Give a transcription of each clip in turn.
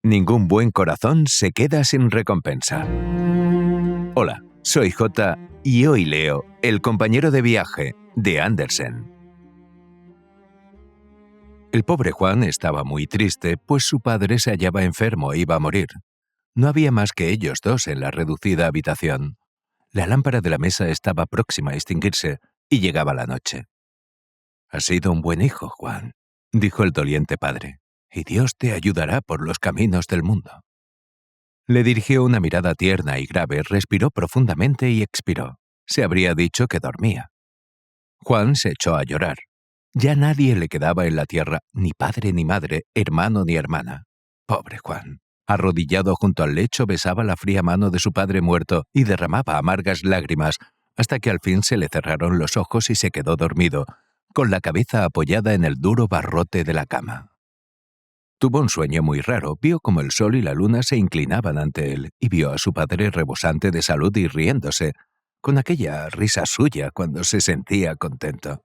Ningún buen corazón se queda sin recompensa. Hola, soy Jota y hoy leo El compañero de viaje de Andersen. El pobre Juan estaba muy triste, pues su padre se hallaba enfermo e iba a morir. No había más que ellos dos en la reducida habitación. La lámpara de la mesa estaba próxima a extinguirse y llegaba la noche. «Has sido un buen hijo, Juan», dijo el doliente padre, «y Dios te ayudará por los caminos del mundo». Le dirigió una mirada tierna y grave, respiró profundamente y expiró. Se habría dicho que dormía. Juan se echó a llorar. Ya nadie le quedaba en la tierra, ni padre ni madre, hermano ni hermana. Pobre Juan. Arrodillado junto al lecho, besaba la fría mano de su padre muerto y derramaba amargas lágrimas, hasta que al fin se le cerraron los ojos y se quedó dormido, con la cabeza apoyada en el duro barrote de la cama. Tuvo un sueño muy raro, vio como el sol y la luna se inclinaban ante él, y vio a su padre rebosante de salud y riéndose, con aquella risa suya cuando se sentía contento.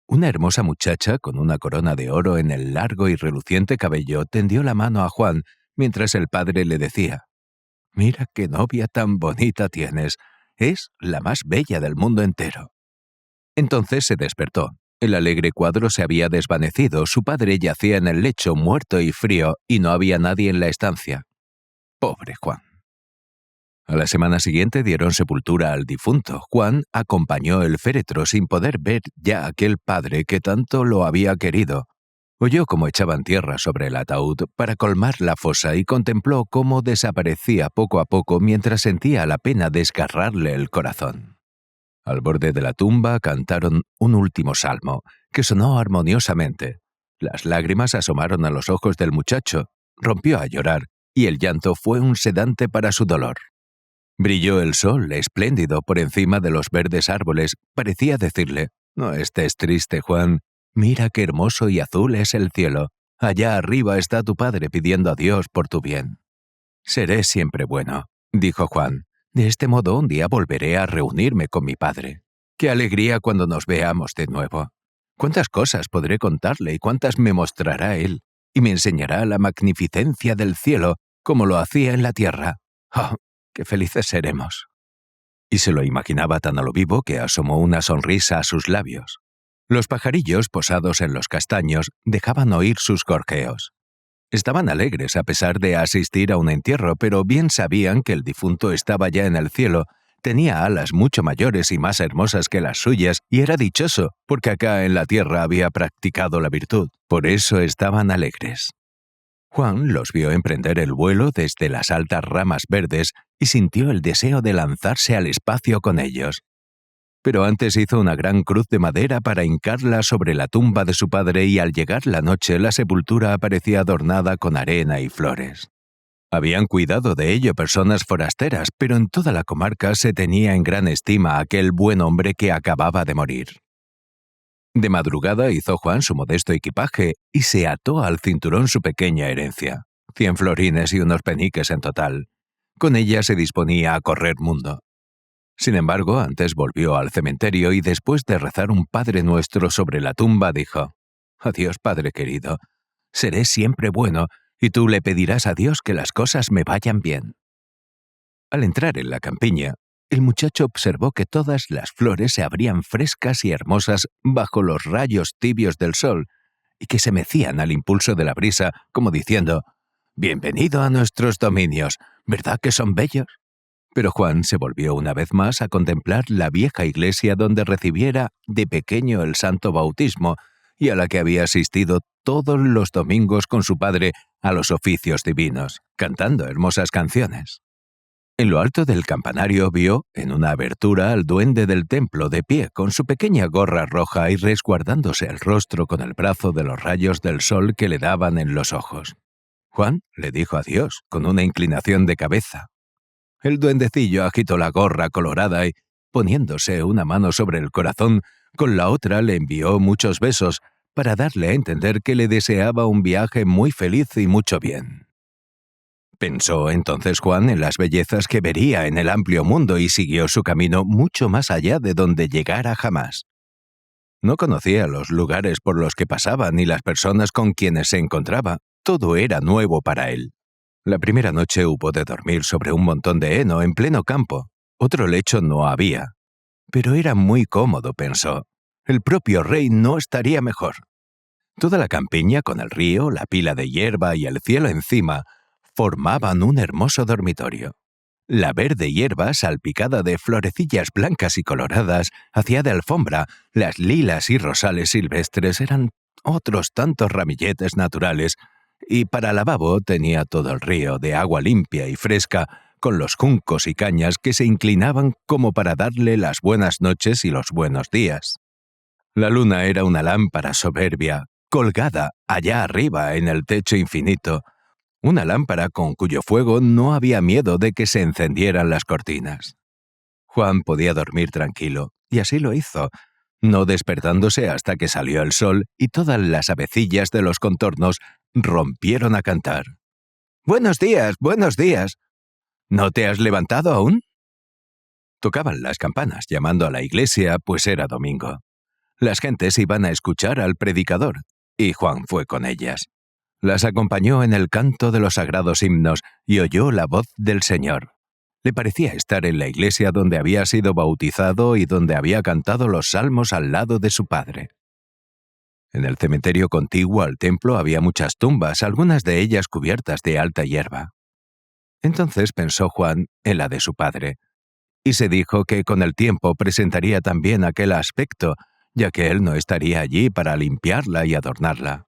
Una hermosa muchacha con una corona de oro en el largo y reluciente cabello tendió la mano a Juan, mientras el padre le decía: «Mira qué novia tan bonita tienes, es la más bella del mundo entero». Entonces se despertó. El alegre cuadro se había desvanecido, su padre yacía en el lecho muerto y frío, y no había nadie en la estancia. Pobre Juan. A la semana siguiente dieron sepultura al difunto. Juan acompañó el féretro sin poder ver ya a aquel padre que tanto lo había querido. Oyó cómo echaban tierra sobre el ataúd para colmar la fosa y contempló cómo desaparecía poco a poco mientras sentía la pena desgarrarle el corazón. Al borde de la tumba cantaron un último salmo, que sonó armoniosamente. Las lágrimas asomaron a los ojos del muchacho, rompió a llorar, y el llanto fue un sedante para su dolor. Brilló el sol, espléndido, por encima de los verdes árboles. Parecía decirle: «No estés triste, Juan. Mira qué hermoso y azul es el cielo. Allá arriba está tu padre pidiendo a Dios por tu bien». «Seré siempre bueno», dijo Juan. «De este modo un día volveré a reunirme con mi padre. Qué alegría cuando nos veamos de nuevo. Cuántas cosas podré contarle y cuántas me mostrará él, y me enseñará la magnificencia del cielo como lo hacía en la tierra. ¡Oh, qué felices seremos!». Y se lo imaginaba tan a lo vivo que asomó una sonrisa a sus labios. Los pajarillos posados en los castaños dejaban oír sus gorjeos. Estaban alegres a pesar de asistir a un entierro, pero bien sabían que el difunto estaba ya en el cielo, tenía alas mucho mayores y más hermosas que las suyas, y era dichoso, porque acá en la tierra había practicado la virtud. Por eso estaban alegres. Juan los vio emprender el vuelo desde las altas ramas verdes y sintió el deseo de lanzarse al espacio con ellos. Pero antes hizo una gran cruz de madera para hincarla sobre la tumba de su padre, y al llegar la noche la sepultura aparecía adornada con arena y flores. Habían cuidado de ello personas forasteras, pero en toda la comarca se tenía en gran estima a aquel buen hombre que acababa de morir. De madrugada hizo Juan su modesto equipaje y se ató al cinturón su pequeña herencia, 100 florines y unos peniques en total. Con ella se disponía a correr mundo. Sin embargo, antes volvió al cementerio y después de rezar un Padre Nuestro sobre la tumba dijo: «Adiós, padre querido. Seré siempre bueno, y tú le pedirás a Dios que las cosas me vayan bien». Al entrar en la campiña, el muchacho observó que todas las flores se abrían frescas y hermosas bajo los rayos tibios del sol, y que se mecían al impulso de la brisa, como diciendo: «Bienvenido a nuestros dominios, ¿verdad que son bellos?». Pero Juan se volvió una vez más a contemplar la vieja iglesia donde recibiera de pequeño el santo bautismo y a la que había asistido todos los domingos con su padre a los oficios divinos, cantando hermosas canciones. En lo alto del campanario vio, en una abertura, al duende del templo de pie con su pequeña gorra roja y resguardándose el rostro con el brazo de los rayos del sol que le daban en los ojos. Juan le dijo adiós con una inclinación de cabeza. El duendecillo agitó la gorra colorada y, poniéndose una mano sobre el corazón, con la otra le envió muchos besos para darle a entender que le deseaba un viaje muy feliz y mucho bien. Pensó entonces Juan en las bellezas que vería en el amplio mundo y siguió su camino mucho más allá de donde llegara jamás. No conocía los lugares por los que pasaba ni las personas con quienes se encontraba. Todo era nuevo para él. La primera noche hubo de dormir sobre un montón de heno en pleno campo. Otro lecho no había. Pero era muy cómodo, pensó. El propio rey no estaría mejor. Toda la campiña, con el río, la pila de hierba y el cielo encima, formaban un hermoso dormitorio. La verde hierba, salpicada de florecillas blancas y coloradas, hacía de alfombra. Las lilas y rosales silvestres eran otros tantos ramilletes naturales, y para lavabo tenía todo el río de agua limpia y fresca, con los juncos y cañas que se inclinaban como para darle las buenas noches y los buenos días. La luna era una lámpara soberbia, colgada allá arriba en el techo infinito, una lámpara con cuyo fuego no había miedo de que se encendieran las cortinas. Juan podía dormir tranquilo, y así lo hizo, no despertándose hasta que salió el sol y todas las avecillas de los contornos rompieron a cantar. «¡Buenos días, buenos días! ¿No te has levantado aún?» Tocaban las campanas llamando a la iglesia, pues era domingo. Las gentes iban a escuchar al predicador, y Juan fue con ellas. Las acompañó en el canto de los sagrados himnos y oyó la voz del Señor. Le parecía estar en la iglesia donde había sido bautizado y donde había cantado los salmos al lado de su padre. En el cementerio contiguo al templo había muchas tumbas, algunas de ellas cubiertas de alta hierba. Entonces pensó Juan en la de su padre, y se dijo que con el tiempo presentaría también aquel aspecto, ya que él no estaría allí para limpiarla y adornarla.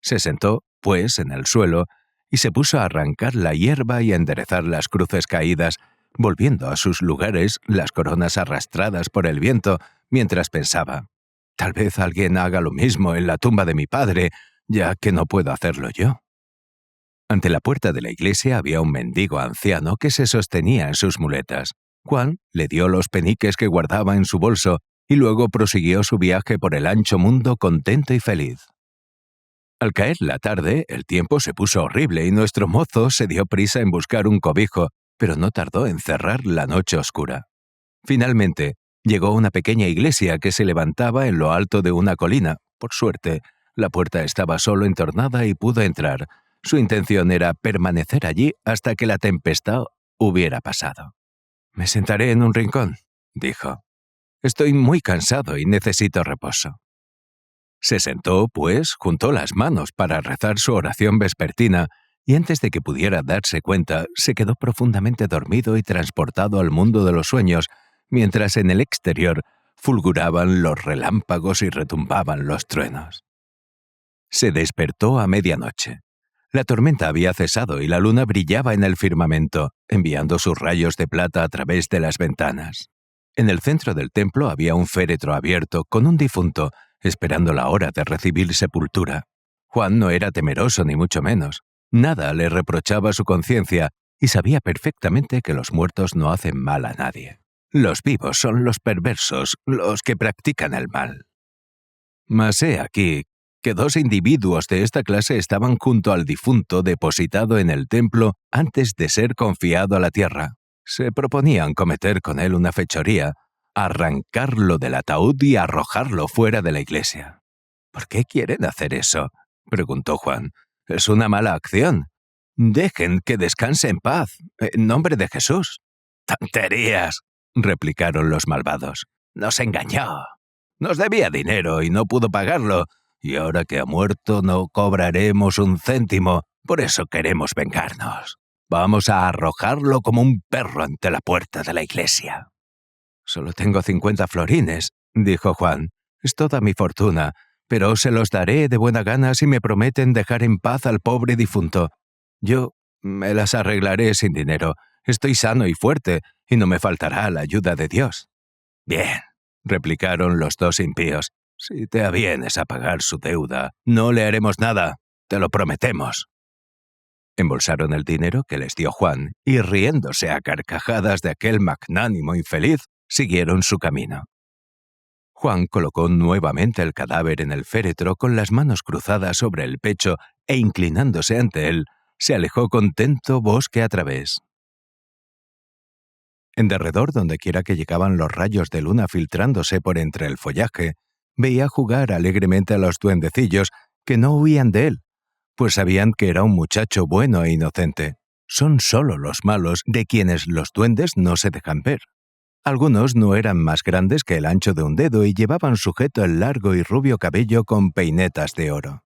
Se sentó, pues, en el suelo, y se puso a arrancar la hierba y a enderezar las cruces caídas, volviendo a sus lugares las coronas arrastradas por el viento, mientras pensaba, «Tal vez alguien haga lo mismo en la tumba de mi padre, ya que no puedo hacerlo yo». Ante la puerta de la iglesia había un mendigo anciano que se sostenía en sus muletas. Juan le dio los peniques que guardaba en su bolso y luego prosiguió su viaje por el ancho mundo contento y feliz. Al caer la tarde, el tiempo se puso horrible y nuestro mozo se dio prisa en buscar un cobijo, pero no tardó en cerrar la noche oscura. Finalmente, llegó a una pequeña iglesia que se levantaba en lo alto de una colina. Por suerte, la puerta estaba solo entornada y pudo entrar. Su intención era permanecer allí hasta que la tempestad hubiera pasado. «Me sentaré en un rincón», dijo. «Estoy muy cansado y necesito reposo». Se sentó, pues, juntó las manos para rezar su oración vespertina, y antes de que pudiera darse cuenta, se quedó profundamente dormido y transportado al mundo de los sueños, mientras en el exterior fulguraban los relámpagos y retumbaban los truenos. Se despertó a medianoche. La tormenta había cesado y la luna brillaba en el firmamento, enviando sus rayos de plata a través de las ventanas. En el centro del templo había un féretro abierto con un difunto, esperando la hora de recibir sepultura. Juan no era temeroso ni mucho menos. Nada le reprochaba su conciencia y sabía perfectamente que los muertos no hacen mal a nadie. Los vivos son los perversos, los que practican el mal. Mas he aquí que dos individuos de esta clase estaban junto al difunto depositado en el templo antes de ser confiado a la tierra. Se proponían cometer con él una fechoría, arrancarlo del ataúd y arrojarlo fuera de la iglesia. «¿Por qué quieren hacer eso?», preguntó Juan. «Es una mala acción. Dejen que descanse en paz, en nombre de Jesús». «¡Tonterías!», replicaron los malvados. «Nos engañó. Nos debía dinero y no pudo pagarlo, y ahora que ha muerto no cobraremos un céntimo, por eso queremos vengarnos. Vamos a arrojarlo como un perro ante la puerta de la iglesia». «Solo tengo 50 florines», dijo Juan. «Es toda mi fortuna, pero se los daré de buena gana si me prometen dejar en paz al pobre difunto. Yo me las arreglaré sin dinero. Estoy sano y fuerte, y no me faltará la ayuda de Dios». «Bien», replicaron los dos impíos. «Si te avienes a pagar su deuda, no le haremos nada, te lo prometemos». Embolsaron el dinero que les dio Juan y, riéndose a carcajadas de aquel magnánimo infeliz, siguieron su camino. Juan colocó nuevamente el cadáver en el féretro con las manos cruzadas sobre el pecho e inclinándose ante él, se alejó contento bosque a través. En derredor, dondequiera que llegaban los rayos de luna filtrándose por entre el follaje, veía jugar alegremente a los duendecillos que no huían de él, pues sabían que era un muchacho bueno e inocente. son solo los malos de quienes los duendes no se dejan ver. Algunos no eran más grandes que el ancho de un dedo y llevaban sujeto el largo y rubio cabello con peinetas de oro.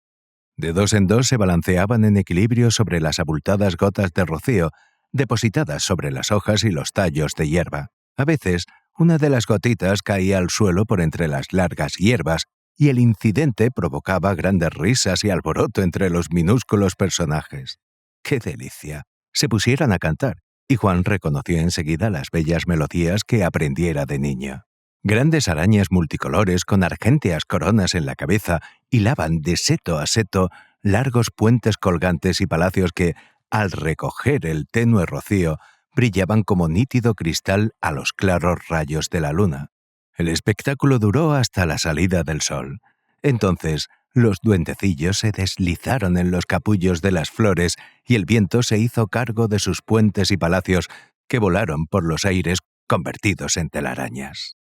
De dos en dos se balanceaban en equilibrio sobre las abultadas gotas de rocío, depositadas sobre las hojas y los tallos de hierba. A veces, una de las gotitas caía al suelo por entre las largas hierbas, y el incidente provocaba grandes risas y alboroto entre los minúsculos personajes. ¡Qué delicia! Se pusieron a cantar, y Juan reconoció enseguida las bellas melodías que aprendiera de niño. Grandes arañas multicolores con argénteas coronas en la cabeza hilaban de seto a seto largos puentes colgantes y palacios que, al recoger el tenue rocío, brillaban como nítido cristal a los claros rayos de la luna. El espectáculo duró hasta la salida del sol. Entonces, los duendecillos se deslizaron en los capullos de las flores y el viento se hizo cargo de sus puentes y palacios que volaron por los aires convertidos en telarañas.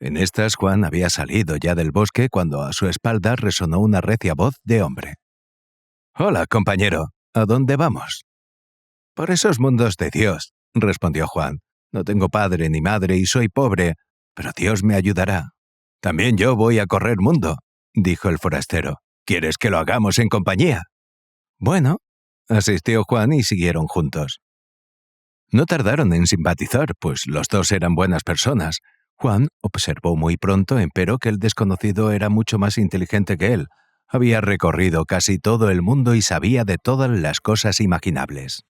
En estas, Juan había salido ya del bosque cuando a su espalda resonó una recia voz de hombre. «Hola, compañero, ¿a dónde vamos?» «Por esos mundos de Dios», respondió Juan. «No tengo padre ni madre y soy pobre, pero Dios me ayudará». «También yo voy a correr mundo», dijo el forastero. «¿Quieres que lo hagamos en compañía?» «Bueno», asistió Juan y siguieron juntos. No tardaron en simpatizar, pues los dos eran buenas personas. Juan observó muy pronto, empero, que el desconocido era mucho más inteligente que él. Había recorrido casi todo el mundo y sabía de todas las cosas imaginables.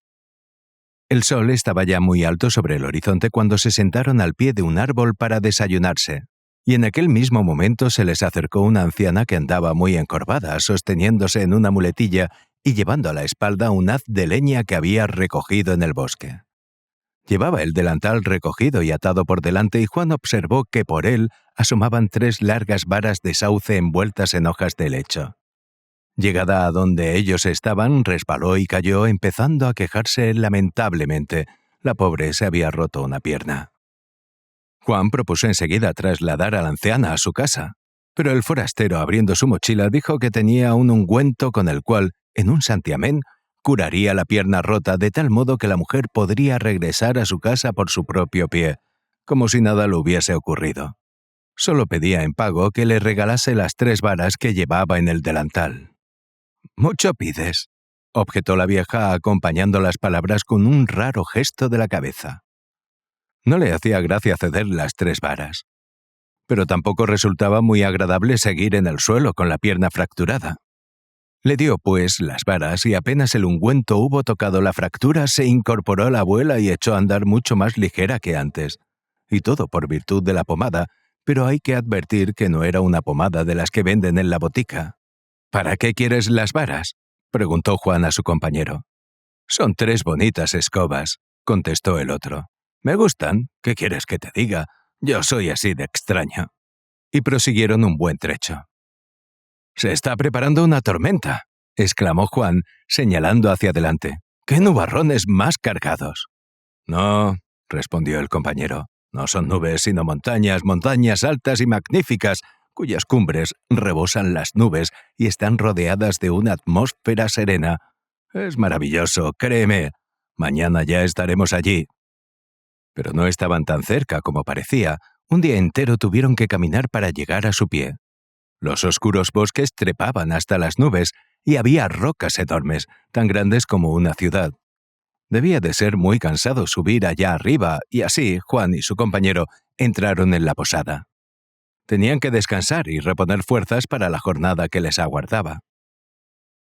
El sol estaba ya muy alto sobre el horizonte cuando se sentaron al pie de un árbol para desayunarse, y en aquel mismo momento se les acercó una anciana que andaba muy encorvada, sosteniéndose en una muletilla y llevando a la espalda un haz de leña que había recogido en el bosque. Llevaba el delantal recogido y atado por delante y Juan observó que por él asomaban 3 largas varas de sauce envueltas en hojas de helecho. Llegada a donde ellos estaban, resbaló y cayó, empezando a quejarse lamentablemente. La pobre se había roto una pierna. Juan propuso enseguida trasladar a la anciana a su casa, pero el forastero, abriendo su mochila, dijo que tenía un ungüento con el cual, en un santiamén, curaría la pierna rota de tal modo que la mujer podría regresar a su casa por su propio pie, como si nada le hubiese ocurrido. Solo pedía en pago que le regalase las 3 varas que llevaba en el delantal. «Mucho pides», objetó la vieja acompañando las palabras con un raro gesto de la cabeza. No le hacía gracia ceder las 3 varas, pero tampoco resultaba muy agradable seguir en el suelo con la pierna fracturada. Le dio, pues, las varas y apenas el ungüento hubo tocado la fractura, se incorporó la abuela y echó a andar mucho más ligera que antes. Y todo por virtud de la pomada, pero hay que advertir que no era una pomada de las que venden en la botica. «¿Para qué quieres las varas?», preguntó Juan a su compañero. «Son 3 bonitas escobas», contestó el otro. «Me gustan, ¿qué quieres que te diga? Yo soy así de extraño». Y prosiguieron un buen trecho. «Se está preparando una tormenta», exclamó Juan, señalando hacia adelante. «¡Qué nubarrones más cargados!». «No», respondió el compañero, «no son nubes, sino montañas, montañas altas y magníficas, cuyas cumbres rebosan las nubes y están rodeadas de una atmósfera serena. Es maravilloso, créeme. Mañana ya estaremos allí». Pero no estaban tan cerca como parecía. Un día entero tuvieron que caminar para llegar a su pie. Los oscuros bosques trepaban hasta las nubes y había rocas enormes, tan grandes como una ciudad. Debía de ser muy cansado subir allá arriba, y así Juan y su compañero entraron en la posada. Tenían que descansar y reponer fuerzas para la jornada que les aguardaba.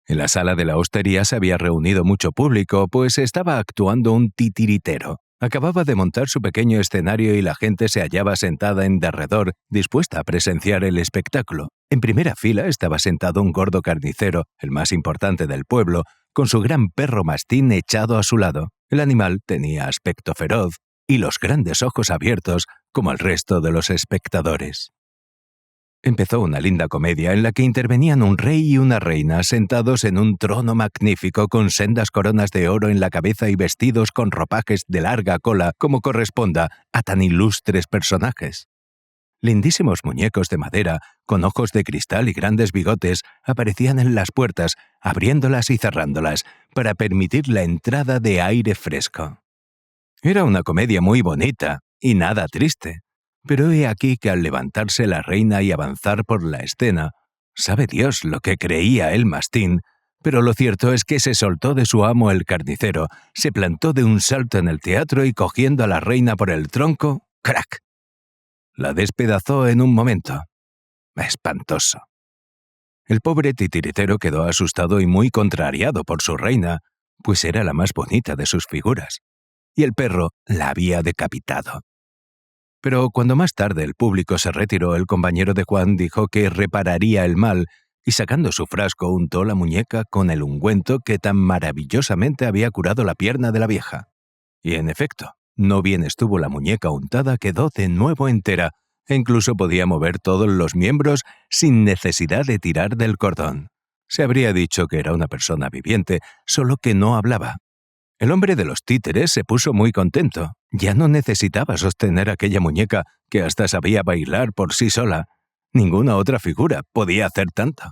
En la sala de la hostería se había reunido mucho público, pues estaba actuando un titiritero. Acababa de montar su pequeño escenario y la gente se hallaba sentada en derredor, dispuesta a presenciar el espectáculo. En primera fila estaba sentado un gordo carnicero, el más importante del pueblo, con su gran perro mastín echado a su lado. El animal tenía aspecto feroz y los grandes ojos abiertos, como el resto de los espectadores. Empezó una linda comedia en la que intervenían un rey y una reina sentados en un trono magnífico con sendas coronas de oro en la cabeza y vestidos con ropajes de larga cola como corresponda a tan ilustres personajes. Lindísimos muñecos de madera, con ojos de cristal y grandes bigotes, aparecían en las puertas, abriéndolas y cerrándolas, para permitir la entrada de aire fresco. Era una comedia muy bonita y nada triste, pero he aquí que al levantarse la reina y avanzar por la escena, sabe Dios lo que creía el mastín, pero lo cierto es que se soltó de su amo el carnicero, se plantó de un salto en el teatro y cogiendo a la reina por el tronco, ¡crac!, la despedazó en un momento. Espantoso. El pobre titiritero quedó asustado y muy contrariado por su reina, pues era la más bonita de sus figuras, y el perro la había decapitado. Pero cuando más tarde el público se retiró, el compañero de Juan dijo que repararía el mal, y sacando su frasco untó la muñeca con el ungüento que tan maravillosamente había curado la pierna de la vieja. Y en efecto, no bien estuvo la muñeca untada, quedó de nuevo entera, e incluso podía mover todos los miembros sin necesidad de tirar del cordón. Se habría dicho que era una persona viviente, solo que no hablaba. El hombre de los títeres se puso muy contento. Ya no necesitaba sostener aquella muñeca que hasta sabía bailar por sí sola. Ninguna otra figura podía hacer tanto.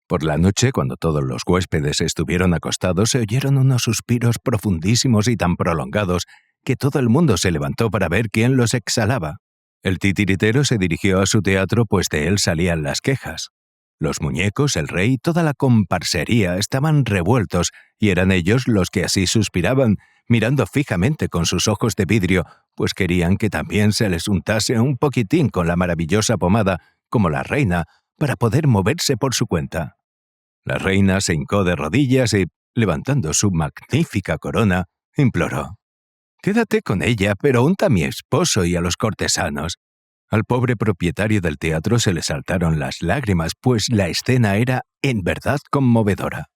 Por la noche, cuando todos los huéspedes estuvieron acostados, se oyeron unos suspiros profundísimos y tan prolongados que todo el mundo se levantó para ver quién los exhalaba. El titiritero se dirigió a su teatro, pues de él salían las quejas. Los muñecos, el rey, toda la comparsería estaban revueltos, y eran ellos los que así suspiraban, mirando fijamente con sus ojos de vidrio, pues querían que también se les untase un poquitín con la maravillosa pomada, como la reina, para poder moverse por su cuenta. La reina se hincó de rodillas y, levantando su magnífica corona, imploró: «Quédate con ella, pero unta a mi esposo y a los cortesanos». Al pobre propietario del teatro se le saltaron las lágrimas, pues la escena era, en verdad, conmovedora.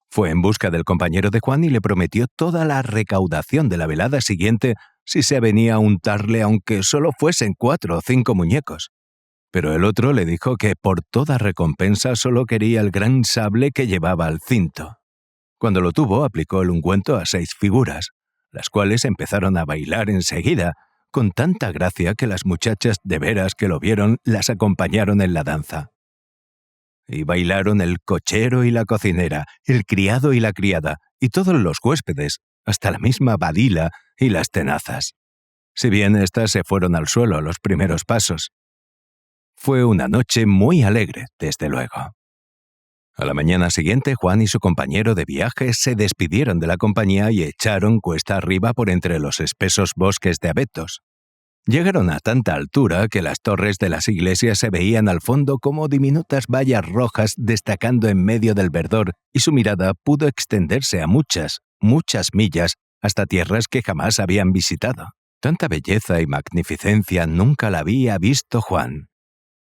Fue en busca del compañero de Juan y le prometió toda la recaudación de la velada siguiente si se avenía a untarle aunque solo fuesen 4 o 5 muñecos. Pero el otro le dijo que por toda recompensa solo quería el gran sable que llevaba al cinto. Cuando lo tuvo, aplicó el ungüento a 6 figuras, las cuales empezaron a bailar enseguida, con tanta gracia que las muchachas de veras que lo vieron las acompañaron en la danza. Y bailaron el cochero y la cocinera, el criado y la criada, y todos los huéspedes, hasta la misma Badila y las tenazas. Si bien éstas se fueron al suelo a los primeros pasos. Fue una noche muy alegre, desde luego. A la mañana siguiente, Juan y su compañero de viaje se despidieron de la compañía y echaron cuesta arriba por entre los espesos bosques de abetos. Llegaron a tanta altura que las torres de las iglesias se veían al fondo como diminutas vallas rojas destacando en medio del verdor, y su mirada pudo extenderse a muchas, muchas millas, hasta tierras que jamás habían visitado. Tanta belleza y magnificencia nunca la había visto Juan.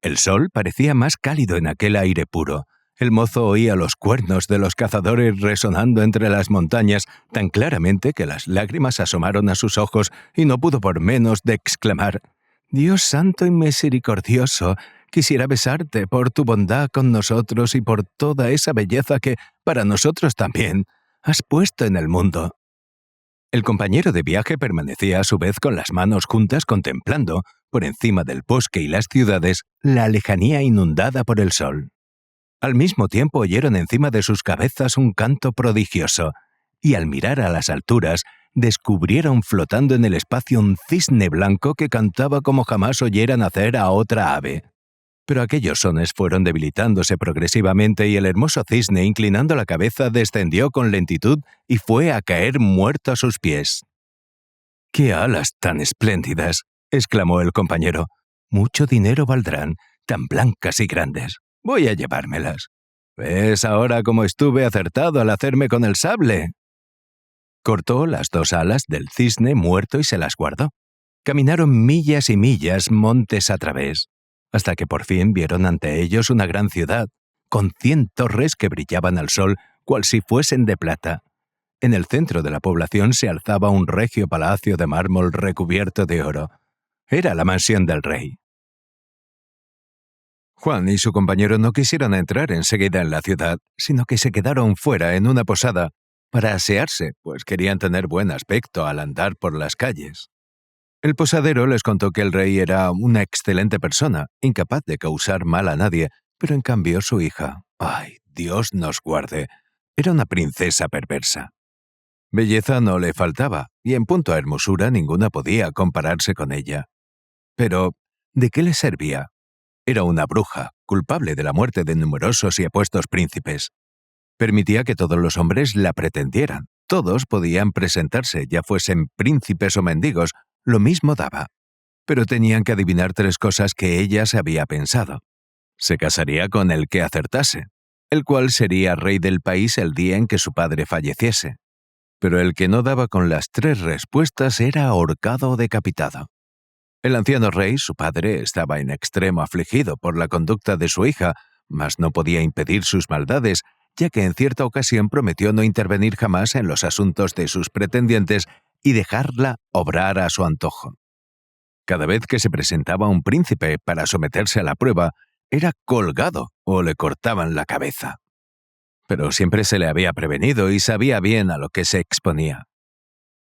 El sol parecía más cálido en aquel aire puro. El mozo oía los cuernos de los cazadores resonando entre las montañas tan claramente que las lágrimas asomaron a sus ojos y no pudo por menos de exclamar: «Dios santo y misericordioso, quisiera besarte por tu bondad con nosotros y por toda esa belleza que, para nosotros también, has puesto en el mundo». El compañero de viaje permanecía a su vez con las manos juntas contemplando, por encima del bosque y las ciudades, la lejanía inundada por el sol. Al mismo tiempo oyeron encima de sus cabezas un canto prodigioso, y al mirar a las alturas, descubrieron flotando en el espacio un cisne blanco que cantaba como jamás oyeran hacer a otra ave. Pero aquellos sones fueron debilitándose progresivamente y el hermoso cisne, inclinando la cabeza, descendió con lentitud y fue a caer muerto a sus pies. «¡Qué alas tan espléndidas!», exclamó el compañero. «Mucho dinero valdrán, tan blancas y grandes. Voy a llevármelas. ¿Ves ahora cómo estuve acertado al hacerme con el sable?». Cortó las 2 alas del cisne muerto y se las guardó. Caminaron millas y millas, montes a través, hasta que por fin vieron ante ellos una gran ciudad, con 100 torres que brillaban al sol, cual si fuesen de plata. En el centro de la población se alzaba un regio palacio de mármol recubierto de oro. Era la mansión del rey. Juan y su compañero no quisieron entrar enseguida en la ciudad, sino que se quedaron fuera en una posada para asearse, pues querían tener buen aspecto al andar por las calles. El posadero les contó que el rey era una excelente persona, incapaz de causar mal a nadie, pero en cambio su hija, ¡ay, Dios nos guarde!, era una princesa perversa. Belleza no le faltaba, y en punto a hermosura ninguna podía compararse con ella. Pero, ¿de qué le servía? Era una bruja, culpable de la muerte de numerosos y apuestos príncipes. Permitía que todos los hombres la pretendieran. Todos podían presentarse, ya fuesen príncipes o mendigos, lo mismo daba. Pero tenían que adivinar 3 cosas que ella se había pensado. Se casaría con el que acertase, el cual sería rey del país el día en que su padre falleciese. Pero el que no daba con las 3 respuestas era ahorcado o decapitado. El anciano rey, su padre, estaba en extremo afligido por la conducta de su hija, mas no podía impedir sus maldades, ya que en cierta ocasión prometió no intervenir jamás en los asuntos de sus pretendientes y dejarla obrar a su antojo. Cada vez que se presentaba un príncipe para someterse a la prueba, era colgado o le cortaban la cabeza. Pero siempre se le había prevenido y sabía bien a lo que se exponía.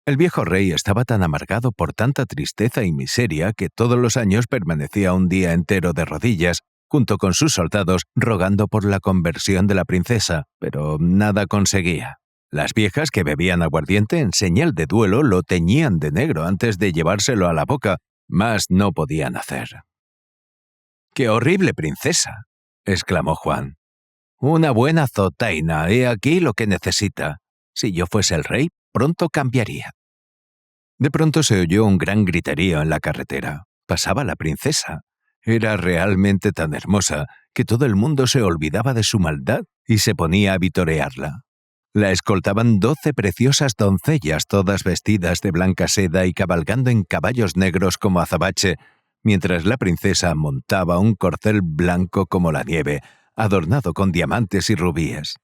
El viejo rey estaba tan amargado por tanta tristeza y miseria que todos los años permanecía un día entero de rodillas, junto con sus soldados, rogando por la conversión de la princesa, pero nada conseguía. Las viejas que bebían aguardiente en señal de duelo lo teñían de negro antes de llevárselo a la boca, mas no podían hacer. ¡Qué horrible princesa!, exclamó Juan. Una buena azotaina, he aquí lo que necesita. Si yo fuese el rey, pronto cambiaría. De pronto se oyó un gran griterío en la carretera. Pasaba la princesa. Era realmente tan hermosa que todo el mundo se olvidaba de su maldad y se ponía a vitorearla. La escoltaban 12 preciosas doncellas, todas vestidas de blanca seda y cabalgando en caballos negros como azabache, mientras la princesa montaba un corcel blanco como la nieve, adornado con diamantes y rubíes.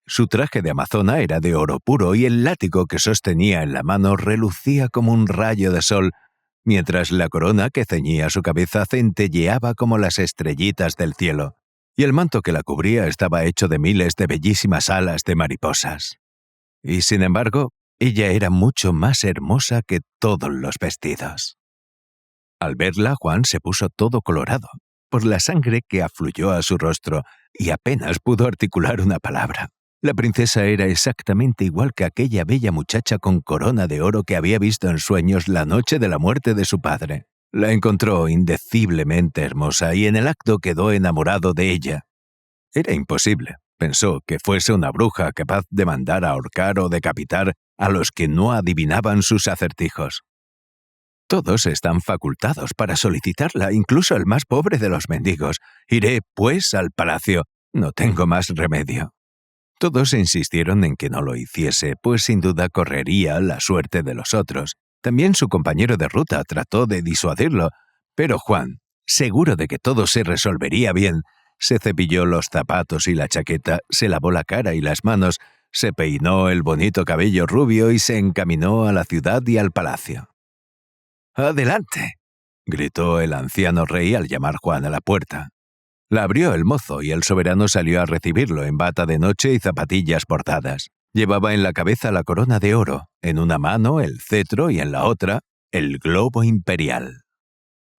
Su traje de amazona era de oro puro y el látigo que sostenía en la mano relucía como un rayo de sol, mientras la corona que ceñía su cabeza centelleaba como las estrellitas del cielo, y el manto que la cubría estaba hecho de miles de bellísimas alas de mariposas. Y sin embargo, ella era mucho más hermosa que todos los vestidos. Al verla, Juan se puso todo colorado, por la sangre que afluyó a su rostro, y apenas pudo articular una palabra. La princesa era exactamente igual que aquella bella muchacha con corona de oro que había visto en sueños la noche de la muerte de su padre. La encontró indeciblemente hermosa y en el acto quedó enamorado de ella. Era imposible, pensó, que fuese una bruja capaz de mandar a ahorcar o decapitar a los que no adivinaban sus acertijos. Todos están facultados para solicitarla, incluso el más pobre de los mendigos. Iré, pues, al palacio. No tengo más remedio. Todos insistieron en que no lo hiciese, pues sin duda correría la suerte de los otros. También su compañero de ruta trató de disuadirlo, pero Juan, seguro de que todo se resolvería bien, se cepilló los zapatos y la chaqueta, se lavó la cara y las manos, se peinó el bonito cabello rubio y se encaminó a la ciudad y al palacio. «¡Adelante!», gritó el anciano rey al llamar Juan a la puerta. La abrió el mozo y el soberano salió a recibirlo en bata de noche y zapatillas bordadas. Llevaba en la cabeza la corona de oro, en una mano el cetro y en la otra el globo imperial.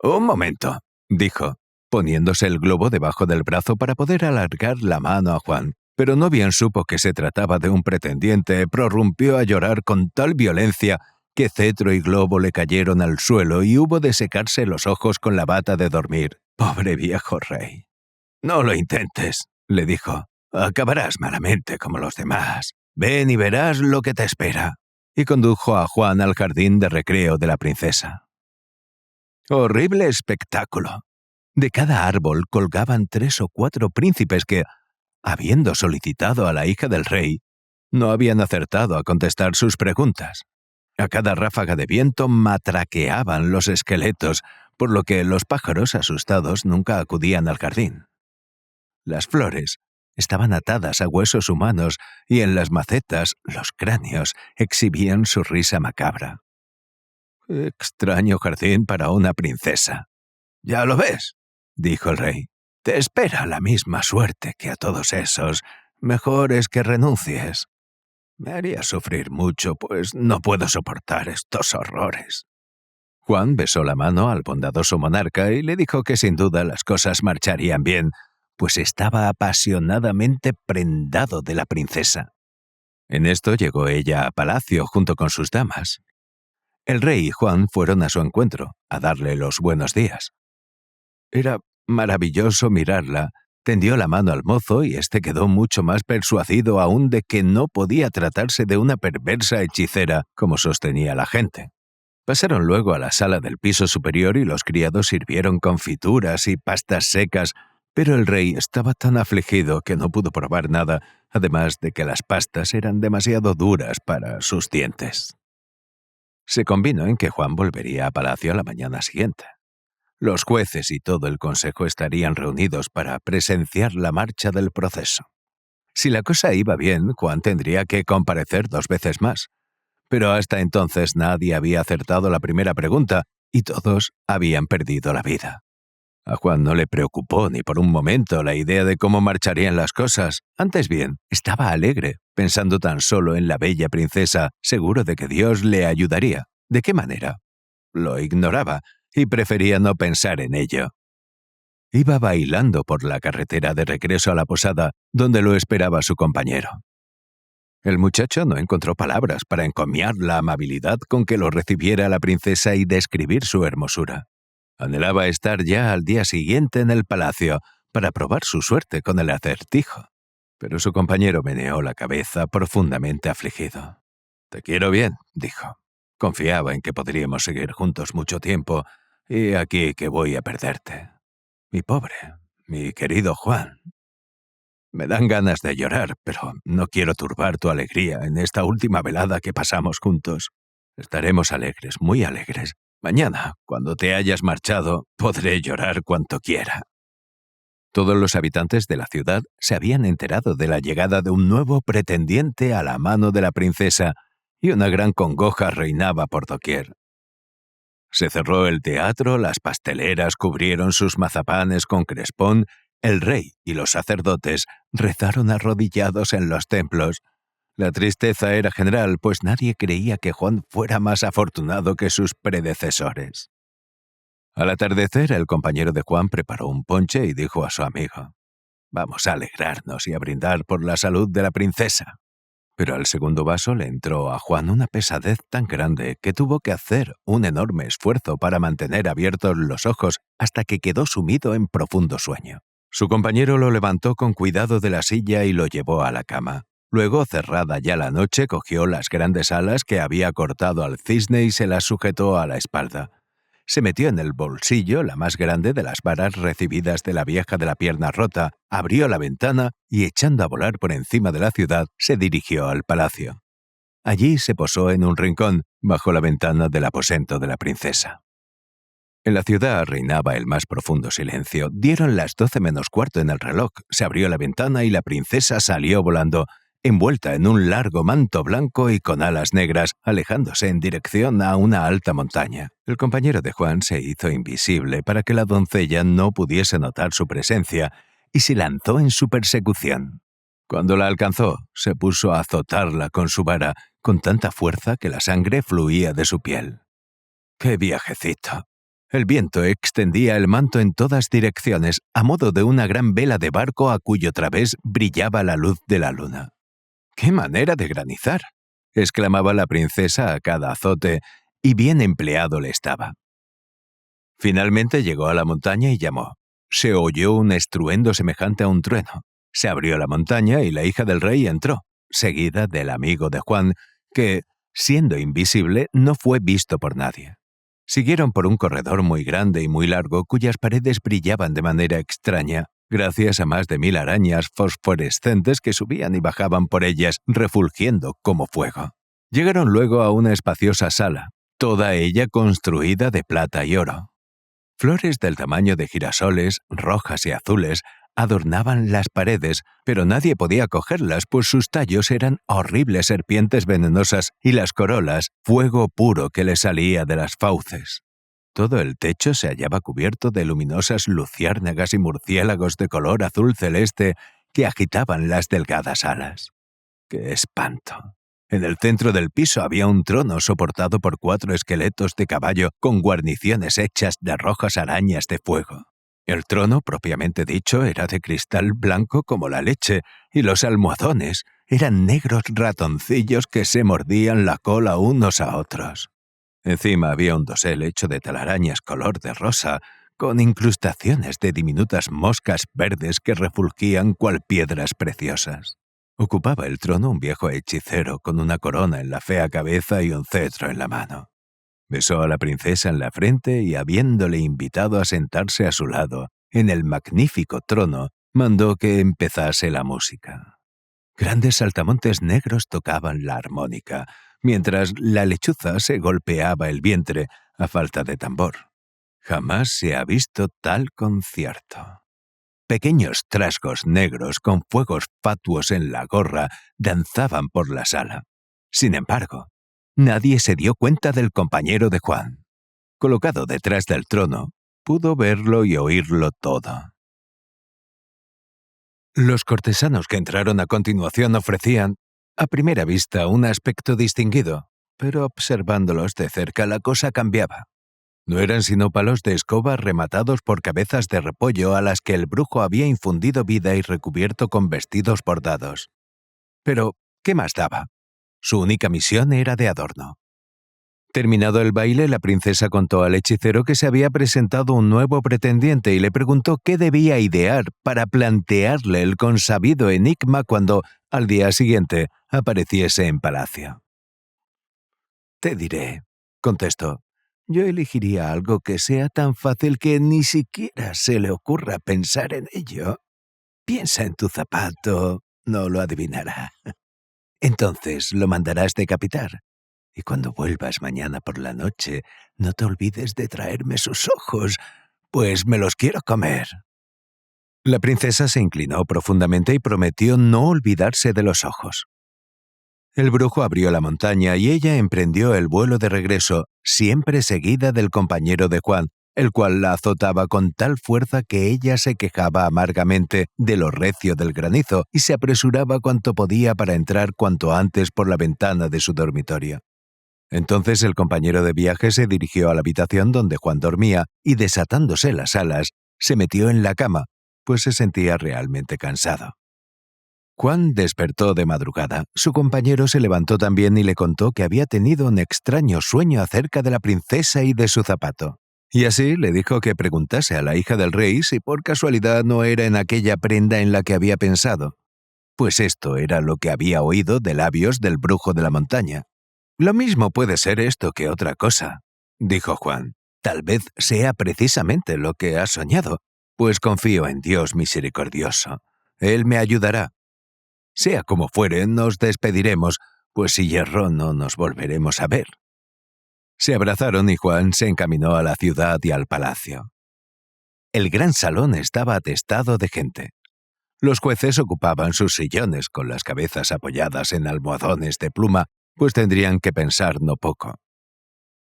«Un momento», dijo, poniéndose el globo debajo del brazo para poder alargar la mano a Juan. Pero no bien supo que se trataba de un pretendiente, prorrumpió a llorar con tal violencia que cetro y globo le cayeron al suelo y hubo de secarse los ojos con la bata de dormir. «Pobre viejo rey». «No lo intentes», le dijo. «Acabarás malamente como los demás. Ven y verás lo que te espera». Y condujo a Juan al jardín de recreo de la princesa. Horrible espectáculo. De cada árbol colgaban 3 o 4 príncipes que, habiendo solicitado a la hija del rey, no habían acertado a contestar sus preguntas. A cada ráfaga de viento matraqueaban los esqueletos, por lo que los pájaros asustados nunca acudían al jardín. Las flores estaban atadas a huesos humanos y en las macetas los cráneos exhibían su risa macabra. «Extraño jardín para una princesa». «Ya lo ves», dijo el rey. «Te espera la misma suerte que a todos esos. Mejor es que renuncies. Me haría sufrir mucho, pues no puedo soportar estos horrores». Juan besó la mano al bondadoso monarca y le dijo que sin duda las cosas marcharían bien, pues estaba apasionadamente prendado de la princesa. En esto llegó ella a palacio junto con sus damas. El rey y Juan fueron a su encuentro, a darle los buenos días. Era maravilloso mirarla. Tendió la mano al mozo y éste quedó mucho más persuadido aún de que no podía tratarse de una perversa hechicera, como sostenía la gente. Pasaron luego a la sala del piso superior y los criados sirvieron confituras y pastas secas, pero el rey estaba tan afligido que no pudo probar nada, además de que las pastas eran demasiado duras para sus dientes. Se convino en que Juan volvería a palacio a la mañana siguiente. Los jueces y todo el consejo estarían reunidos para presenciar la marcha del proceso. Si la cosa iba bien, Juan tendría que comparecer 2 veces más. Pero hasta entonces nadie había acertado la primera pregunta y todos habían perdido la vida. A Juan no le preocupó ni por un momento la idea de cómo marcharían las cosas. Antes bien, estaba alegre, pensando tan solo en la bella princesa, seguro de que Dios le ayudaría. ¿De qué manera? Lo ignoraba y prefería no pensar en ello. Iba bailando por la carretera de regreso a la posada, donde lo esperaba su compañero. El muchacho no encontró palabras para encomiar la amabilidad con que lo recibiera la princesa y describir su hermosura. Anhelaba estar ya al día siguiente en el palacio para probar su suerte con el acertijo. Pero su compañero meneó la cabeza profundamente afligido. «Te quiero bien», dijo. «Confiaba en que podríamos seguir juntos mucho tiempo, y aquí que voy a perderte. Mi pobre, mi querido Juan. Me dan ganas de llorar, pero no quiero turbar tu alegría en esta última velada que pasamos juntos. Estaremos alegres, muy alegres. Mañana, cuando te hayas marchado, podré llorar cuanto quiera». Todos los habitantes de la ciudad se habían enterado de la llegada de un nuevo pretendiente a la mano de la princesa, y una gran congoja reinaba por doquier. Se cerró el teatro, las pasteleras cubrieron sus mazapanes con crespón, el rey y los sacerdotes rezaron arrodillados en los templos. La tristeza era general, pues nadie creía que Juan fuera más afortunado que sus predecesores. Al atardecer, el compañero de Juan preparó un ponche y dijo a su amigo: «Vamos a alegrarnos y a brindar por la salud de la princesa». Pero al segundo vaso le entró a Juan una pesadez tan grande que tuvo que hacer un enorme esfuerzo para mantener abiertos los ojos hasta que quedó sumido en profundo sueño. Su compañero lo levantó con cuidado de la silla y lo llevó a la cama. Luego, cerrada ya la noche, cogió las grandes alas que había cortado al cisne y se las sujetó a la espalda. Se metió en el bolsillo la más grande de las varas recibidas de la vieja de la pierna rota, abrió la ventana y, echando a volar por encima de la ciudad, se dirigió al palacio. Allí se posó en un rincón, bajo la ventana del aposento de la princesa. En la ciudad reinaba el más profundo silencio. Dieron las 12 menos cuarto en el reloj, se abrió la ventana y la princesa salió volando, envuelta en un largo manto blanco y con alas negras, alejándose en dirección a una alta montaña. El compañero de Juan se hizo invisible para que la doncella no pudiese notar su presencia y se lanzó en su persecución. Cuando la alcanzó, se puso a azotarla con su vara con tanta fuerza que la sangre fluía de su piel. ¡Qué viajecito! El viento extendía el manto en todas direcciones, a modo de una gran vela de barco a cuyo través brillaba la luz de la luna. «¡Qué manera de granizar!», exclamaba la princesa a cada azote, y bien empleado le estaba. Finalmente llegó a la montaña y llamó. Se oyó un estruendo semejante a un trueno. Se abrió la montaña y la hija del rey entró, seguida del amigo de Juan, que, siendo invisible, no fue visto por nadie. Siguieron por un corredor muy grande y muy largo cuyas paredes brillaban de manera extraña, gracias a más de 1000 arañas fosforescentes que subían y bajaban por ellas, refulgiendo como fuego. Llegaron luego a una espaciosa sala, toda ella construida de plata y oro. Flores del tamaño de girasoles, rojas y azules, adornaban las paredes, pero nadie podía cogerlas, pues sus tallos eran horribles serpientes venenosas y las corolas, fuego puro que le salía de las fauces. Todo el techo se hallaba cubierto de luminosas luciérnagas y murciélagos de color azul celeste que agitaban las delgadas alas. ¡Qué espanto! En el centro del piso había un trono soportado por 4 esqueletos de caballo con guarniciones hechas de rojas arañas de fuego. El trono, propiamente dicho, era de cristal blanco como la leche, y los almohadones eran negros ratoncillos que se mordían la cola unos a otros. Encima había un dosel hecho de telarañas color de rosa, con incrustaciones de diminutas moscas verdes que refulgían cual piedras preciosas. Ocupaba el trono un viejo hechicero con una corona en la fea cabeza y un cetro en la mano. Besó a la princesa en la frente y, habiéndole invitado a sentarse a su lado, en el magnífico trono, mandó que empezase la música. Grandes saltamontes negros tocaban la armónica, mientras la lechuza se golpeaba el vientre a falta de tambor. Jamás se ha visto tal concierto. Pequeños trasgos negros con fuegos fatuos en la gorra danzaban por la sala. Sin embargo, nadie se dio cuenta del compañero de Juan. Colocado detrás del trono, pudo verlo y oírlo todo. Los cortesanos que entraron a continuación ofrecían, a primera vista, un aspecto distinguido, pero observándolos de cerca la cosa cambiaba. No eran sino palos de escoba rematados por cabezas de repollo a las que el brujo había infundido vida y recubierto con vestidos bordados. Pero, ¿qué más daba? Su única misión era de adorno. Terminado el baile, la princesa contó al hechicero que se había presentado un nuevo pretendiente y le preguntó qué debía idear para plantearle el consabido enigma cuando, al día siguiente, apareciese en palacio. «Te diré», contestó. «Yo elegiría algo que sea tan fácil que ni siquiera se le ocurra pensar en ello. Piensa en tu zapato, no lo adivinará. Entonces lo mandarás decapitar. Y cuando vuelvas mañana por la noche, no te olvides de traerme sus ojos, pues me los quiero comer». La princesa se inclinó profundamente y prometió no olvidarse de los ojos. El brujo abrió la montaña y ella emprendió el vuelo de regreso, siempre seguida del compañero de Juan, el cual la azotaba con tal fuerza que ella se quejaba amargamente de lo recio del granizo y se apresuraba cuanto podía para entrar cuanto antes por la ventana de su dormitorio. Entonces el compañero de viaje se dirigió a la habitación donde Juan dormía y, desatándose las alas, se metió en la cama, pues se sentía realmente cansado. Juan despertó de madrugada. Su compañero se levantó también y le contó que había tenido un extraño sueño acerca de la princesa y de su zapato. Y así le dijo que preguntase a la hija del rey si por casualidad no era en aquella prenda en la que había pensado, pues esto era lo que había oído de labios del brujo de la montaña. «Lo mismo puede ser esto que otra cosa», dijo Juan. «Tal vez sea precisamente lo que has soñado, pues confío en Dios misericordioso. Él me ayudará. Sea como fuere, nos despediremos, pues si hierro no nos volveremos a ver». Se abrazaron y Juan se encaminó a la ciudad y al palacio. El gran salón estaba atestado de gente. Los jueces ocupaban sus sillones con las cabezas apoyadas en almohadones de pluma, pues tendrían que pensar no poco.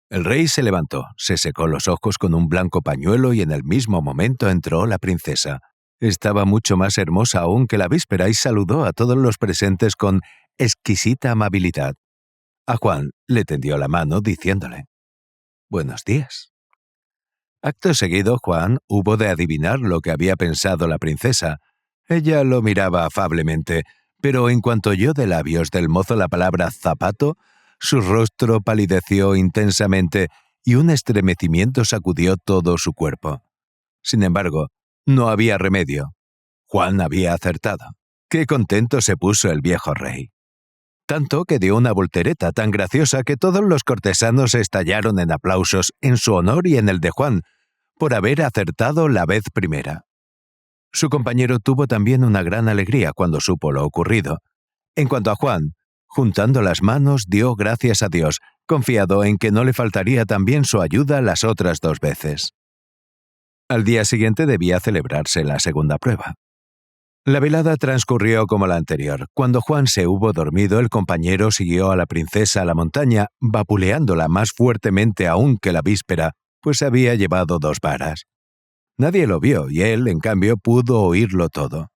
El rey se levantó, se secó los ojos con un blanco pañuelo y en el mismo momento entró la princesa. Estaba mucho más hermosa aún que la víspera y saludó a todos los presentes con exquisita amabilidad. A Juan le tendió la mano diciéndole: «Buenos días». Acto seguido, Juan hubo de adivinar lo que había pensado la princesa. Ella lo miraba afablemente, pero en cuanto oyó de labios del mozo la palabra zapato, su rostro palideció intensamente y un estremecimiento sacudió todo su cuerpo. Sin embargo, no había remedio. Juan había acertado. Qué contento se puso el viejo rey. Tanto que dio una voltereta tan graciosa que todos los cortesanos estallaron en aplausos en su honor y en el de Juan, por haber acertado la vez primera. Su compañero tuvo también una gran alegría cuando supo lo ocurrido. En cuanto a Juan, juntando las manos, dio gracias a Dios, confiado en que no le faltaría también su ayuda las otras 2 veces. Al día siguiente debía celebrarse la segunda prueba. La velada transcurrió como la anterior. Cuando Juan se hubo dormido, el compañero siguió a la princesa a la montaña, vapuleándola más fuertemente aún que la víspera, pues había llevado 2 varas. Nadie lo vio y él, en cambio, pudo oírlo todo.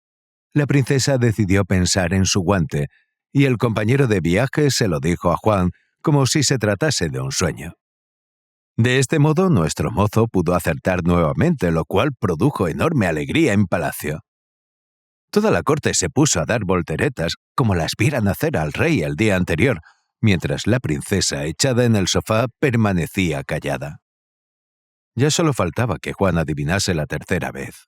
La princesa decidió pensar en su guante, y el compañero de viaje se lo dijo a Juan como si se tratase de un sueño. De este modo, nuestro mozo pudo acertar nuevamente, lo cual produjo enorme alegría en palacio. Toda la corte se puso a dar volteretas como las vieran hacer al rey el día anterior, mientras la princesa, echada en el sofá, permanecía callada. Ya solo faltaba que Juan adivinase la tercera vez.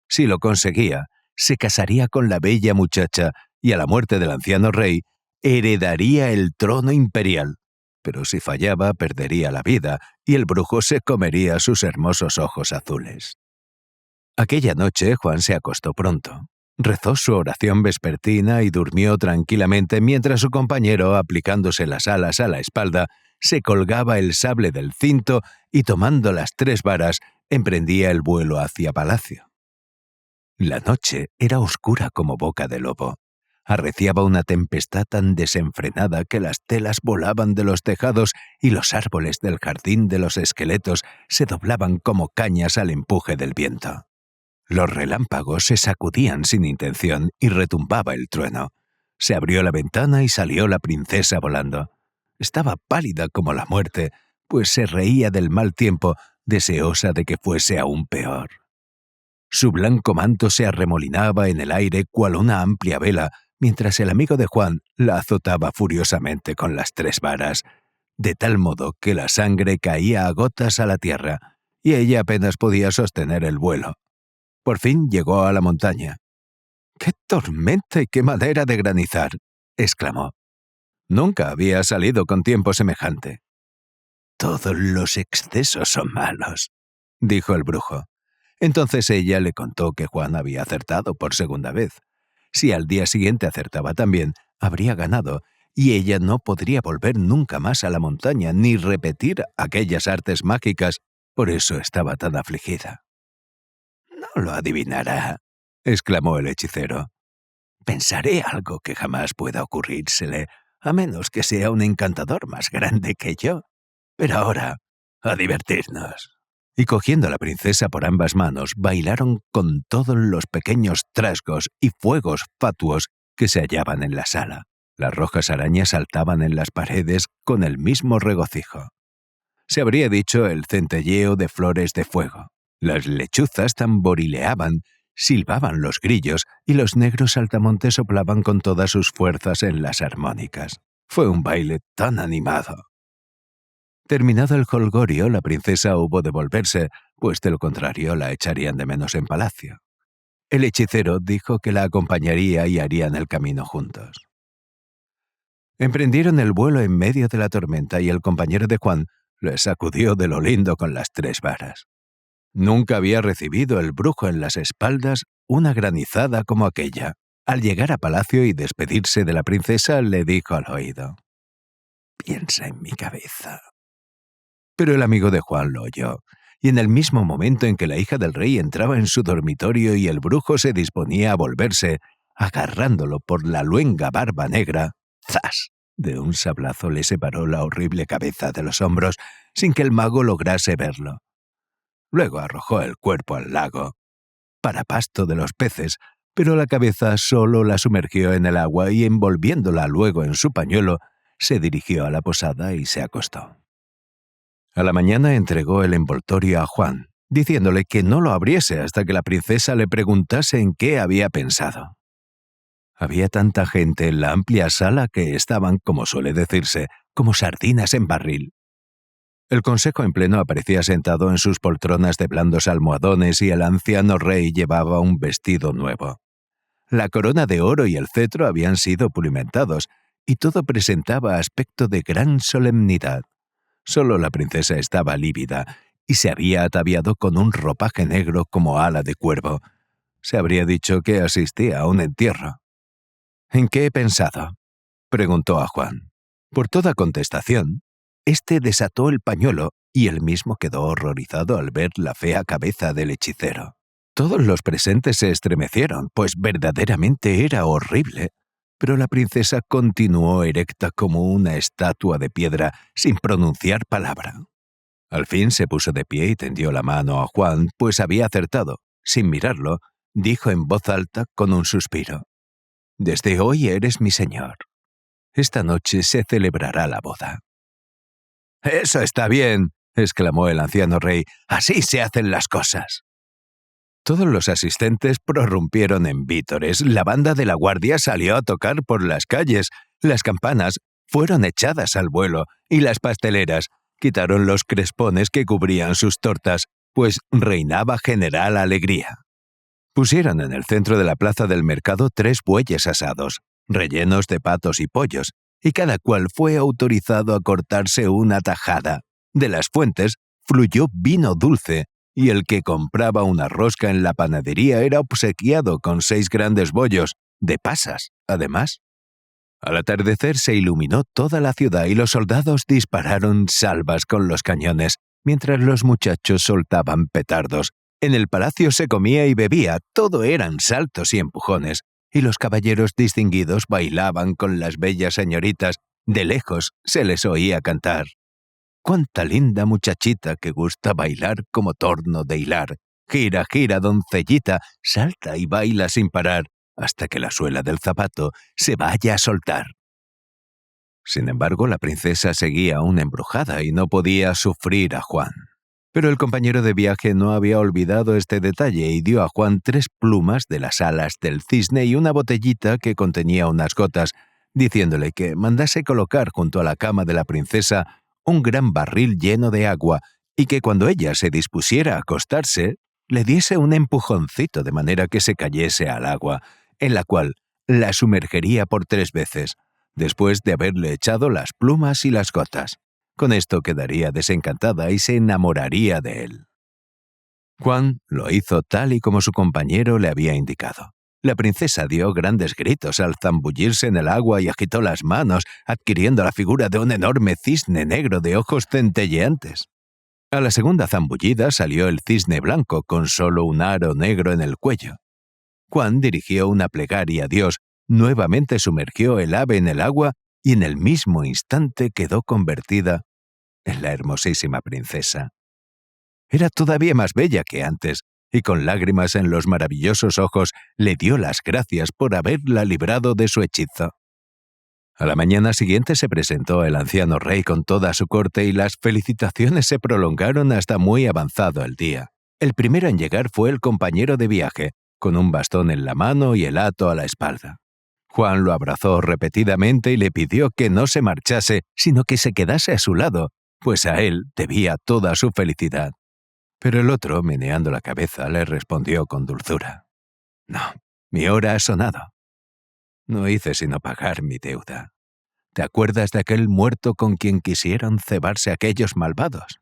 Si lo conseguía, se casaría con la bella muchacha y a la muerte del anciano rey, heredaría el trono imperial. Pero si fallaba, perdería la vida y el brujo se comería sus hermosos ojos azules. Aquella noche Juan se acostó pronto. Rezó su oración vespertina y durmió tranquilamente mientras su compañero, aplicándose las alas a la espalda, se colgaba el sable del cinto y tomando las 3 varas, emprendía el vuelo hacia palacio. La noche era oscura como boca de lobo. Arreciaba una tempestad tan desenfrenada que las telas volaban de los tejados y los árboles del jardín de los esqueletos se doblaban como cañas al empuje del viento. Los relámpagos se sacudían sin intención y retumbaba el trueno. Se abrió la ventana y salió la princesa volando. Estaba pálida como la muerte, pues se reía del mal tiempo, deseosa de que fuese aún peor. Su blanco manto se arremolinaba en el aire cual una amplia vela, mientras el amigo de Juan la azotaba furiosamente con las 3 varas, de tal modo que la sangre caía a gotas a la tierra, y ella apenas podía sostener el vuelo. Por fin llegó a la montaña. «¡Qué tormenta y qué manera de granizar!», exclamó. Nunca había salido con tiempo semejante. «Todos los excesos son malos», dijo el brujo. Entonces ella le contó que Juan había acertado por segunda vez. Si al día siguiente acertaba también, habría ganado, y ella no podría volver nunca más a la montaña ni repetir aquellas artes mágicas. Por eso estaba tan afligida. «No lo adivinará», exclamó el hechicero. «Pensaré algo que jamás pueda ocurrírsele, a menos que sea un encantador más grande que yo. Pero ahora, a divertirnos». Y cogiendo a la princesa por ambas manos, bailaron con todos los pequeños trasgos y fuegos fatuos que se hallaban en la sala. Las rojas arañas saltaban en las paredes con el mismo regocijo. Se habría dicho el centelleo de flores de fuego. Las lechuzas tamborileaban, silbaban los grillos y los negros saltamontes soplaban con todas sus fuerzas en las armónicas. Fue un baile tan animado. Terminado el jolgorio, la princesa hubo de volverse, pues de lo contrario la echarían de menos en palacio. El hechicero dijo que la acompañaría y harían el camino juntos. Emprendieron el vuelo en medio de la tormenta y el compañero de Juan le sacudió de lo lindo con las 3 varas. Nunca había recibido el brujo en las espaldas una granizada como aquella. Al llegar a palacio y despedirse de la princesa, le dijo al oído: «Piensa en mi cabeza». Pero el amigo de Juan lo oyó, y en el mismo momento en que la hija del rey entraba en su dormitorio y el brujo se disponía a volverse, agarrándolo por la luenga barba negra, ¡zas!, de un sablazo le separó la horrible cabeza de los hombros sin que el mago lograse verlo. Luego arrojó el cuerpo al lago, para pasto de los peces, pero la cabeza solo la sumergió en el agua y envolviéndola luego en su pañuelo, se dirigió a la posada y se acostó. A la mañana entregó el envoltorio a Juan, diciéndole que no lo abriese hasta que la princesa le preguntase en qué había pensado. Había tanta gente en la amplia sala que estaban, como suele decirse, como sardinas en barril. El consejo en pleno aparecía sentado en sus poltronas de blandos almohadones y el anciano rey llevaba un vestido nuevo. La corona de oro y el cetro habían sido pulimentados, y todo presentaba aspecto de gran solemnidad. Solo la princesa estaba lívida y se había ataviado con un ropaje negro como ala de cuervo. Se habría dicho que asistía a un entierro. «¿En qué he pensado?», preguntó a Juan. Por toda contestación, éste desató el pañuelo y él mismo quedó horrorizado al ver la fea cabeza del hechicero. Todos los presentes se estremecieron, pues verdaderamente era horrible. Pero la princesa continuó erecta como una estatua de piedra, sin pronunciar palabra. Al fin se puso de pie y tendió la mano a Juan, pues había acertado. Sin mirarlo, dijo en voz alta con un suspiro: «Desde hoy eres mi señor». Esta noche se celebrará la boda. «¡Eso está bien!», exclamó el anciano rey. «Así se hacen las cosas». Todos los asistentes prorrumpieron en vítores. La banda de la guardia salió a tocar por las calles. Las campanas fueron echadas al vuelo y las pasteleras quitaron los crespones que cubrían sus tortas, pues reinaba general alegría. Pusieron en el centro de la plaza del mercado 3 bueyes asados, rellenos de patos y pollos, y cada cual fue autorizado a cortarse una tajada. De las fuentes fluyó vino dulce, y el que compraba una rosca en la panadería era obsequiado con 6 grandes bollos, de pasas, además. Al atardecer se iluminó toda la ciudad y los soldados dispararon salvas con los cañones, mientras los muchachos soltaban petardos. En el palacio se comía y bebía, todo eran saltos y empujones, y los caballeros distinguidos bailaban con las bellas señoritas. De lejos se les oía cantar. «Cuánta linda muchachita que gusta bailar como torno de hilar. Gira, gira, doncellita, salta y baila sin parar, hasta que la suela del zapato se vaya a soltar». Sin embargo, la princesa seguía aún embrujada y no podía sufrir a Juan. Pero el compañero de viaje no había olvidado este detalle y dio a Juan 3 plumas de las alas del cisne y una botellita que contenía unas gotas, diciéndole que mandase colocar junto a la cama de la princesa un gran barril lleno de agua y que cuando ella se dispusiera a acostarse, le diese un empujoncito de manera que se cayese al agua, en la cual la sumergería por 3 veces, después de haberle echado las plumas y las gotas. Con esto quedaría desencantada y se enamoraría de él. Juan lo hizo tal y como su compañero le había indicado. La princesa dio grandes gritos al zambullirse en el agua y agitó las manos, adquiriendo la figura de un enorme cisne negro de ojos centelleantes. A la segunda zambullida salió el cisne blanco con solo un aro negro en el cuello. Juan dirigió una plegaria a Dios, nuevamente sumergió el ave en el agua y en el mismo instante quedó convertida en la hermosísima princesa. Era todavía más bella que antes, y con lágrimas en los maravillosos ojos le dio las gracias por haberla librado de su hechizo. A la mañana siguiente se presentó el anciano rey con toda su corte y las felicitaciones se prolongaron hasta muy avanzado el día. El primero en llegar fue el compañero de viaje, con un bastón en la mano y el hato a la espalda. Juan lo abrazó repetidamente y le pidió que no se marchase, sino que se quedase a su lado, pues a él debía toda su felicidad. Pero el otro, meneando la cabeza, le respondió con dulzura. «No, mi hora ha sonado. No hice sino pagar mi deuda. ¿Te acuerdas de aquel muerto con quien quisieron cebarse aquellos malvados?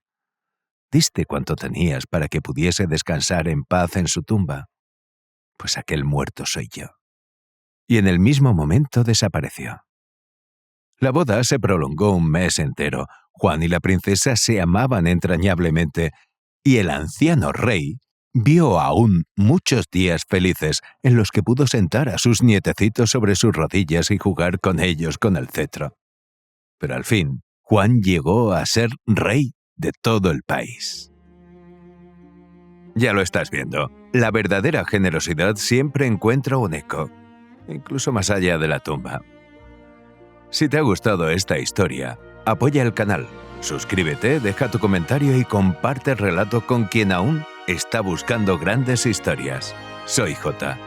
Diste cuanto tenías para que pudiese descansar en paz en su tumba. Pues aquel muerto soy yo». Y en el mismo momento desapareció. La boda se prolongó un mes entero. Juan y la princesa se amaban entrañablemente, y el anciano rey vio aún muchos días felices en los que pudo sentar a sus nietecitos sobre sus rodillas y jugar con ellos con el cetro. Pero al fin, Juan llegó a ser rey de todo el país. Ya lo estás viendo, la verdadera generosidad siempre encuentra un eco, incluso más allá de la tumba. Si te ha gustado esta historia, apoya el canal, suscríbete, deja tu comentario y comparte el relato con quien aún está buscando grandes historias. Soy Jota.